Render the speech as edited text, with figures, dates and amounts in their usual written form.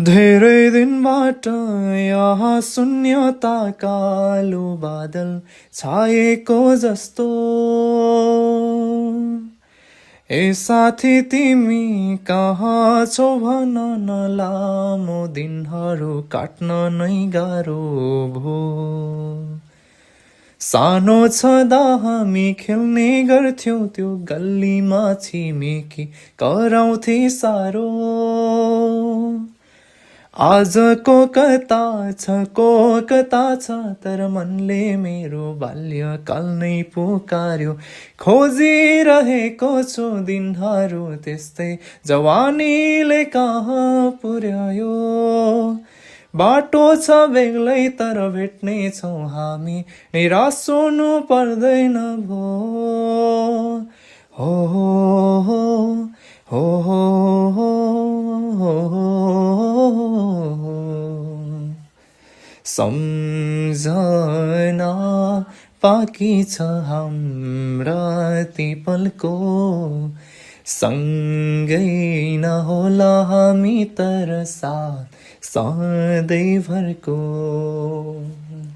धेरै दिनबाट यहाँ शून्यता कालो बादल छाएको जस्तो। ए साथी तिमी कहाँ छौ भन न, लामो दिनहरू काट्न नै गाह्रो भो। सानो छँदा हामी खेल्ने गर्थ्यौँ त्यो गल्लीमा छिमेकी कराउँथे साह्रो। आजको कता छ तर मनले मेरो बाल्यकाल नै पुकार्यो। खोजिरहेको छु दिनहरू त्यस्तै जवानीले कहाँ पुर्यायो। बाटो छ बेग्लै तर भेट्ने छौँ हामी, निराश हुनु पर्दैन भो। हो हो हो हो हो हो हो। सम्झना बाँकी छ हाम्रा ती पलको, सँगै नहोला हामी तर साथ सधैँभरको।